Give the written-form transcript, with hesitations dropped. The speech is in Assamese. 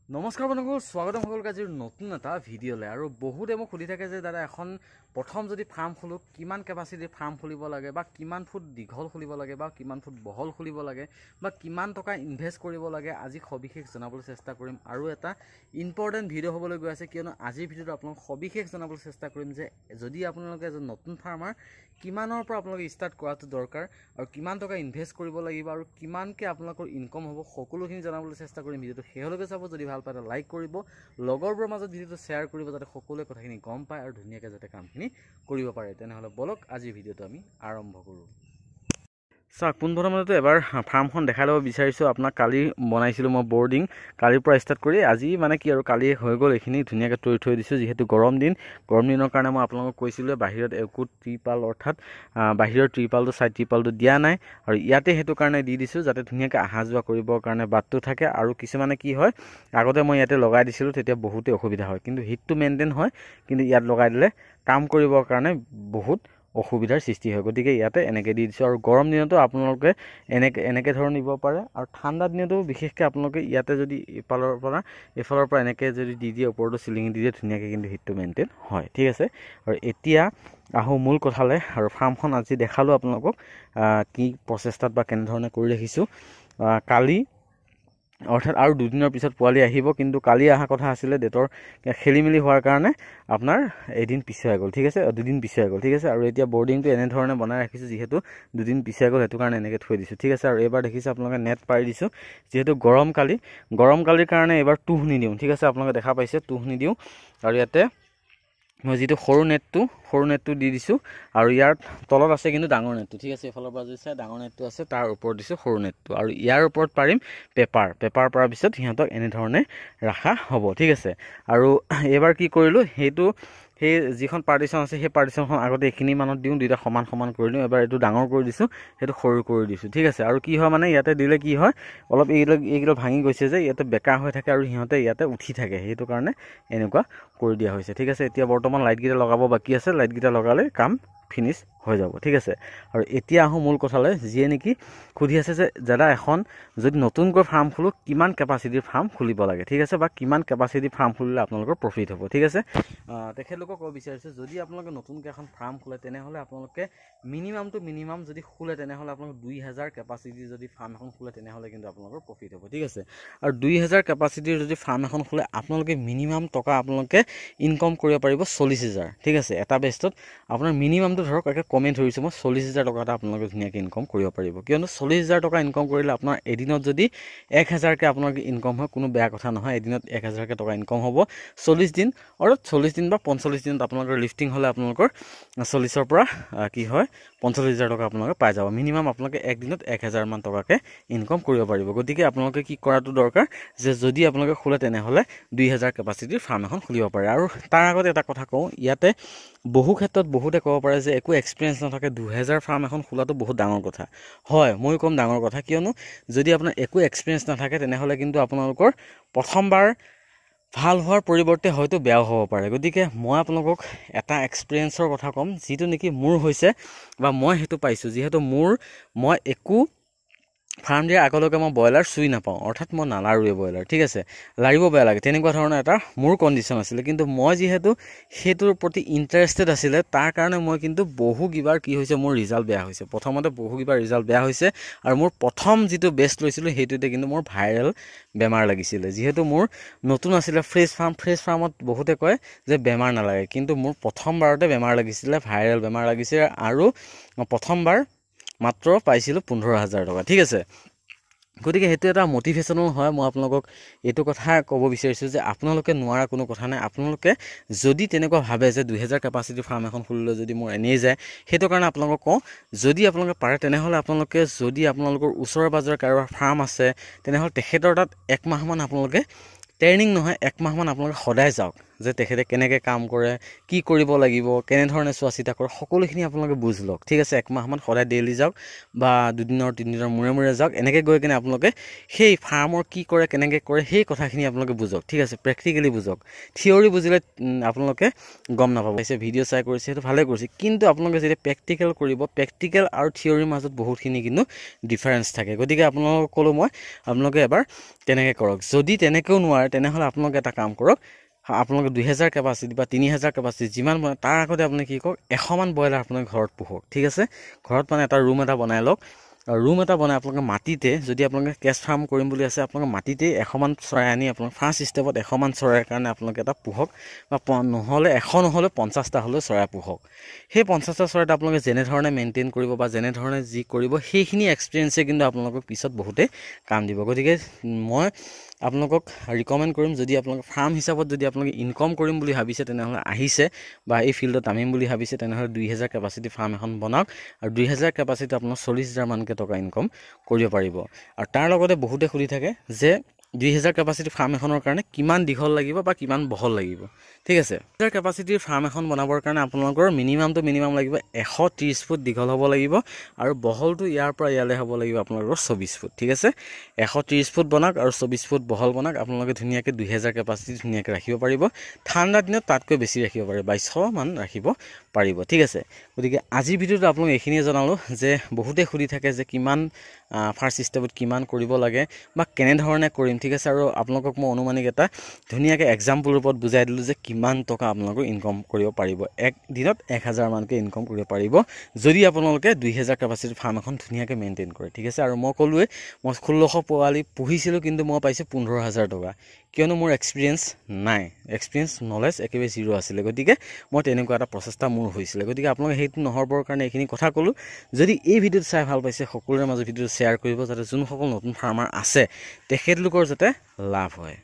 নমস্কাৰ বন্ধুসকল, স্বাগতম সকলোকে আজিৰ নতুন এটা ভিডিঅ'লৈ। আৰু বহুতে মোক সুধি থাকে যে দাদা এখন প্ৰথম যদি ফাৰ্ম খোলোঁ কিমান কেপাচিটিৰ ফাৰ্ম খুলিব লাগে, বা কিমান ফুট দীঘল খুলিব লাগে, বা কিমান ফুট বহল খুলিব লাগে, বা কিমান টকা ইনভেষ্ট কৰিব লাগে। আজি সবিশেষ জনাবলৈ চেষ্টা কৰিম। আৰু এটা ইম্পৰ্টেণ্ট ভিডিঅ' হ'বলৈ গৈ আছে, কিয়নো আজিৰ ভিডিঅ'টো আপোনালোক সবিশেষ জনাবলৈ চেষ্টা কৰিম যে যদি আপোনালোকে এজন নতুন ফাৰ্মাৰ কিমানৰ পৰা আপোনালোকে ষ্টাৰ্ট কৰাটো দৰকাৰ, আৰু কিমান টকা ইনভেষ্ট কৰিব লাগিব, আৰু কিমানকৈ আপোনালোকৰ ইনকম হ'ব, সকলোখিনি জনাবলৈ চেষ্টা কৰিম। ভিডিঅ'টো শেষলৈকে চাব। যদি ভাল পায় এটা লাইক কৰিব, লগৰবোৰৰ মাজত ভিডিঅ'টো শ্বেয়াৰ কৰিব, যাতে সকলোৱে কথাখিনি গম পায় আৰু ধুনীয়াকৈ যাতে কামখিনি কৰিব পাৰে। তেনেহ'লে বলক আজিৰ ভিডিঅ'টো আমি আৰম্ভ কৰোঁ। চাওক, পোনপ্ৰথমতে এবাৰ ফাৰ্মখন দেখাই ল'ব বিচাৰিছোঁ আপোনাক। কালি বনাইছিলোঁ মই বৰ্ডিং, কালিৰ পৰা ষ্টাৰ্ট কৰি আজি মানে কি আৰু কালি হৈ গ'ল। এইখিনি ধুনীয়াকৈ তৰি থৈ দিছোঁ। যিহেতু গৰম দিনৰ কাৰণে মই আপোনালোকক কৈছিলোঁ বাহিৰত একো ত্ৰিপাল, অৰ্থাৎ বাহিৰৰ ত্ৰিপালটো চাইড ত্ৰিপালটো দিয়া নাই, আৰু ইয়াতে সেইটো কাৰণে দি দিছোঁ যাতে ধুনীয়াকৈ অহা যোৱা কৰিবৰ কাৰণে বাটটো থাকে। আৰু কিছুমানে কি হয়, আগতে মই ইয়াতে লগাই দিছিলোঁ, তেতিয়া বহুতেই অসুবিধা হয়, কিন্তু হিটটো মেইনটেইন হয়, কিন্তু ইয়াত লগাই দিলে কাম কৰিবৰ কাৰণে বহুত অসুবিধাৰ সৃষ্টি হয়। গতিকে ইয়াতে এনেকৈ দি দিছোঁ। আৰু গৰম দিনতো আপোনালোকে এনেকৈ ধৰণে দিব পাৰে, আৰু ঠাণ্ডা দিনতো বিশেষকৈ আপোনালোকে ইয়াতে যদি এইফালৰ পৰা এনেকৈ যদি দি দিয়ে, ওপৰতো চিলিঙি দি দিয়ে, ধুনীয়াকৈ কিন্তু হিটটো মেইনটেইন হয়। ঠিক আছে, আৰু এতিয়া আহোঁ মূল কথালৈ। আৰু ফাৰ্মখন আজি দেখালোঁ আপোনালোকক কি প্ৰচেষ্টাত বা কেনেধৰণে কৰি ৰাখিছোঁ। কালি অৰ্থাৎ আৰু দুদিনৰ পিছত পোৱালি আহিব, কিন্তু কালি অহা কথা আছিলে, ডেটৰ খেলি মেলি হোৱাৰ কাৰণে আপোনাৰ এদিন পিছুৱাই গ'ল। ঠিক আছে, দুদিন পিছুৱাই গ'ল। ঠিক আছে, আৰু এতিয়া বৰ্ডিংটো এনেধৰণে বনাই ৰাখিছোঁ, যিহেতু দুদিন পিছুৱাই গ'ল, সেইটো কাৰণে এনেকৈ থৈ দিছোঁ। ঠিক আছে, আৰু এইবাৰ দেখিছোঁ আপোনালোকে নেট পাৰি দিছোঁ, যিহেতু গৰমকালিৰ কাৰণে এইবাৰ তুঁহ নিদিওঁ। ঠিক আছে, আপোনালোকে দেখা পাইছে তুঁহ নিদিওঁ। আৰু ইয়াতে মই যিটো সৰু নেটটো দি দিছোঁ, আৰু ইয়াৰ তলত আছে কিন্তু ডাঙৰ নেটটো। ঠিক আছে, এইফালৰ পৰা যদি চাই ডাঙৰ নেটটো আছে, তাৰ ওপৰত দিছোঁ সৰু নেটটো, আৰু ইয়াৰ ওপৰত পাৰিম পেপাৰ পৰাৰ পিছত সিহঁতক এনেধৰণে ৰখা হ'ব। ঠিক আছে, আৰু এইবাৰ কি কৰিলোঁ, সেই যিখন পাৰ্টিশ্যন আছে, সেই পাৰ্টিশ্যনখন আগতে এইখিনি মানত দিওঁ, দুইটা সমান কৰি দিওঁ। এবাৰ এইটো ডাঙৰ কৰি দিছোঁ, সেইটো সৰু কৰি দিছোঁ। ঠিক আছে, আৰু কি হয় মানে ইয়াতে দিলে কি হয়, অলপ এইকেইটা ভাঙি গৈছে যে, ইয়াতে বেকা হৈ থাকে, আৰু সিহঁতে ইয়াতে উঠি থাকে, সেইটো কাৰণে এনেকুৱা কৰি দিয়া হৈছে। ঠিক আছে, এতিয়া বৰ্তমান লাইটকেইটা লগাব বাকী আছে, লাইটকেইটা লগালে কাম ফিনিছ হৈ যাব। ঠিক আছে, আৰু এতিয়া আহোঁ মূল কথালৈ। যিয়ে নেকি সুধি আছে যে দাদা এখন যদি নতুনকৈ ফাৰ্ম খোলোঁ কিমান কেপাচিটিৰ ফাৰ্ম খুলিব লাগে। ঠিক আছে, বা কিমান কেপাচিটিৰ ফাৰ্ম খুলিলে আপোনালোকৰ প্ৰফিট হ'ব। ঠিক আছে, তেখেতলোকক ক'ব বিচাৰিছোঁ, যদি আপোনালোকে নতুনকৈ এখন ফাৰ্ম খোলে, তেনেহ'লে আপোনালোকে মিনিমাম যদি খোলে, তেনেহ'লে আপোনালোকে 2000 কেপাচিটিৰ যদি ফাৰ্ম এখন খোলে, তেনেহ'লে কিন্তু আপোনালোকৰ প্ৰফিট হ'ব। ঠিক আছে, আৰু 2000 কেপাচিটিৰ যদি ফাৰ্ম এখন খোলে, আপোনালোকে মিনিমাম টকা আপোনালোকে ইনকম কৰিব পাৰিব 40,000। ঠিক আছে, এটা বেষ্টত আপোনাৰ মিনিমামটো ধৰক একে কমেই ধৰিছোঁ মই, 40,000 টকা এটা আপোনালোকে ধুনীয়াকৈ ইনকম কৰিব পাৰিব। কিয়নো 40,000 টকা ইনকম কৰিলে আপোনাৰ এদিনত যদি 1000কৈ আপোনালোকে ইনকম হয়, কোনো বেয়া কথা নহয়। এদিনত 1000কৈ টকা ইনকম হ'ব 40 দিন, অৰ্থাৎ 40 দিন বা 45 দিনত আপোনালোকৰ লিফটিং হ'লে আপোনালোকৰ 40ৰ পৰা কি হয় 45,000 টকা আপোনালোকে পাই যাব। মিনিমাম আপোনালোকে একদিনত 1000 মান টকাকৈ ইনকম কৰিব পাৰিব। গতিকে আপোনালোকে কি কৰাটো দৰকাৰ, যে যদি আপোনালোকে খোলে, তেনেহ'লে 2000 কেপাচিটিৰ ফাৰ্ম এখন খুলিব পাৰে। আৰু তাৰ আগতে এটা কথা কওঁ, ইয়াতে বহু ক্ষেত্ৰত বহুতে ক'ব পাৰে যে একো এক্সপিৰিয়েঞ্চ নাথাকে 2000 ফাৰ্ম এখন খোলাটো বহুত ডাঙৰ কথা। হয়, ময়ো ক'ম ডাঙৰ কথা, কিয়নো যদি আপোনাৰ একো এক্সপিৰিয়েঞ্চ নাথাকে, তেনেহ'লে কিন্তু আপোনালোকৰ প্ৰথমবাৰ ভাল হোৱাৰ পৰিৱৰ্তে হয়তো বেয়াও হ'ব পাৰে। গতিকে মই আপোনালোকক এটা এক্সপিৰিয়েঞ্চৰ কথা ক'ম, যিটো নেকি মোৰ হৈছে, বা মই সেইটো পাইছোঁ। যিহেতু মই একো ফাৰ্ম দিয়াৰ আগলৈকে মই ব্ৰইলাৰ চুই নাপাওঁ, অৰ্থাৎ মই নালাৰোৱে ব্ৰইলাৰ। ঠিক আছে, লাৰিব বেয়া লাগে, তেনেকুৱা ধৰণৰ এটা মোৰ কণ্ডিশ্যন আছিলে। কিন্তু মই যিহেতু সেইটোৰ প্ৰতি ইণ্টাৰেষ্টেড আছিলে, তাৰ কাৰণে মই কিন্তু বহুকেইবাৰ কি হৈছে, মোৰ ৰিজাল্ট বেয়া হৈছে। প্ৰথমতে বহুকেইবাৰ ৰিজাল্ট বেয়া হৈছে, আৰু মোৰ প্ৰথম যিটো বেষ্ট লৈছিলোঁ, সেইটোতে কিন্তু মোৰ ভাইৰেল বেমাৰ লাগিছিলে। যিহেতু মোৰ নতুন আছিলে, ফ্ৰেছ ফাৰ্মত বহুতে কয় যে বেমাৰ নালাগে, কিন্তু মোৰ প্ৰথমবাৰতে বেমাৰ লাগিছিলে, ভাইৰেল বেমাৰ লাগিছিলে, আৰু প্ৰথমবাৰ মাত্ৰ পাইছিলোঁ 15,000 টকা। ঠিক আছে, গতিকে সেইটো এটা মটিভেশ্যনো হয়। মই আপোনালোকক এইটো কথা ক'ব বিচাৰিছোঁ যে আপোনালোকে নোৱাৰা কোনো কথা নাই। আপোনালোকে যদি তেনেকুৱা ভাবে যে 2000 কেপাচিটিৰ ফাৰ্ম এখন খুলিলে যদি মোৰ এনেই যায়, সেইটো কাৰণে আপোনালোকক কওঁ, যদি আপোনালোকে পাৰে, তেনেহ'লে আপোনালোকে যদি আপোনালোকৰ ওচৰে পাজৰে কাৰোবাৰ ফাৰ্ম আছে, তেনেহ'লে তেখেতৰ তাত 1 মাহমান আপোনালোকে ট্ৰেইনিং নহয়, 1 মাহমান আপোনালোকে সদায় যাওক, যে তেখেতে কেনেকৈ কাম কৰে, কি কৰিব লাগিব, কেনেধৰণে চোৱা চিতা কৰে, সকলোখিনি আপোনালোকে বুজ লওক। ঠিক আছে, একমাহমান সদায় ডেইলি যাওক বা 2 দিনৰ 3 দিনৰ মূৰে মূৰে যাওক। এনেকৈ গৈ কিনে আপোনালোকে সেই ফাৰ্মৰ কি কৰে, কেনেকৈ কৰে, সেই কথাখিনি আপোনালোকে বুজক। ঠিক আছে, প্ৰেক্টিকেলি বুজক। থিয়ৰি বুজিলে আপোনালোকে গম নাপাব। ভিডিঅ' চাই কৰিছে সেইটো ভালে কৰিছে, কিন্তু আপোনালোকে যেতিয়া প্ৰেক্টিকেল কৰিব, প্ৰেক্টিকেল আৰু থিয়ৰিৰ মাজত বহুতখিনি কিন্তু ডিফাৰেঞ্চ থাকে। গতিকে আপোনালোকক ক'লোঁ মই, আপোনালোকে এবাৰ তেনেকৈ কৰক। যদি তেনেকৈও নোৱাৰে তেনেহ'লে আপোনালোকে এটা কাম কৰক, আপোনালোকে 2000 কেপাচিটি বা 3000 কেপাচিটি যিমান বনায় তাৰ আগতে আপুনি কি কৰক, 100মান ব্ৰইলাৰ আপোনালোকে ঘৰত পোহক। ঠিক আছে, ঘৰত মানে এটা ৰুম এটা বনাই লওক। ৰুম এটা বনাই আপোনালোকে মাটিতে, যদি আপোনালোকে কেছ ফাৰ্ম কৰিম বুলি আছে, আপোনালোকে মাটিতে 100মান চৰাই আনি আপোনালোকে ফাৰ্ষ্ট ষ্টেপত 100মান চৰাইৰ কাৰণে আপোনালোকে এটা পোহক, বা নহ'লে 100 নহ'লে 50টা হ'লেও চৰাই পোহক। সেই 50টা চৰাইত আপোনালোকে যেনেধৰণে মেইনটেইন কৰিব বা যেনেধৰণে যি কৰিব, সেইখিনি এক্সপিৰিয়েঞ্চে কিন্তু আপোনালোকক পিছত বহুতেই কাম দিব। গতিকে মই আপোনালোকক ৰিকমেণ্ড কৰিম, যদি আপোনালোকে ফাৰ্ম হিচাপত যদি আপোনালোকে ইনকম কৰিম বুলি ভাবিছে, তেনেহ'লে আহিছে বা এই ফিল্ডত নামিম বুলি ভাবিছে, তেনেহ'লে 2000 কেপাচিটি ফাৰ্ম এখন বনাওক। আৰু 2000 কেপাচিটি আপোনাৰ 40,000 মানকৈ টকা ইনকম কৰিব পাৰিব। আৰু তাৰ লগতে বহুতে সুধি থাকে যে 2000 কেপাচিটি ফাৰ্ম এখনৰ কাৰণে কিমান দীঘল লাগিব বা কিমান বহল লাগিব। ঠিক আছে, 2000 কেপাচিটিৰ ফাৰ্ম এখন বনাবৰ কাৰণে আপোনালোকৰ মিনিমাম লাগিব 130 ফুট দীঘল হ'ব লাগিব, আৰু বহলটো ইয়াৰ পৰা ইয়ালৈ হ'ব লাগিব আপোনালোকৰ 24 ফুট। ঠিক আছে, 130 ফুট বনাওক আৰু 24 ফুট বহল বনাওক। আপোনালোকে ধুনীয়াকৈ 2000 কেপাচিটি ধুনীয়াকৈ ৰাখিব পাৰিব। ঠাণ্ডা দিনত তাতকৈ বেছি ৰাখিব পাৰিব, 2200 মান ৰাখিব পাৰিব। ঠিক আছে, গতিকে আজিৰ ভিডিঅ'ত আপোনালোক এইখিনিয়ে জনালোঁ যে বহুতে সুধি থাকে যে কিমান ফাৰ্ষ্ট ষ্টেপত কিমান কৰিব লাগে বা কেনেধৰণে কৰিম। ঠিক আছে, আৰু আপোনালোকক মই অনুমানিক এটা ধুনীয়াকৈ এক্সাম্পল ৰূপত বুজাই দিলোঁ যে কিমান টকা আপোনালোকে ইনকম কৰিব পাৰিব। এক দিনত 1000 মানকৈ ইনকম কৰিব পাৰিব যদি আপোনালোকে 2000 কেপাচিটিৰ ফাৰ্ম এখন ধুনীয়াকৈ মেইনটেইন কৰে। ঠিক আছে, আৰু মই ক'লোৱে মই 1600 পোৱালি পুহিছিলোঁ, কিন্তু মই পাইছোঁ 15000 টকা, কিয়নো মোৰ এক্সপিৰিয়েঞ্চ নাই, নলেজ একেবাৰে জিৰ' আছিলে। গতিকে মই তেনেকুৱা এটা প্ৰচেষ্টা মোৰ হৈছিলে। গতিকে আপোনালোকে সেইটো নহ'বৰ কাৰণে এইখিনি কথা ক'লোঁ। যদি এই ভিডিঅ'টো চাই ভাল পাইছে, সকলোৰে মাজত ভিডিঅ'টো শ্বেয়াৰ কৰিব, যাতে যোনসকল নতুন ফাৰ্মাৰ আছে তেখেতলোকৰ যাতে লাভ হয়।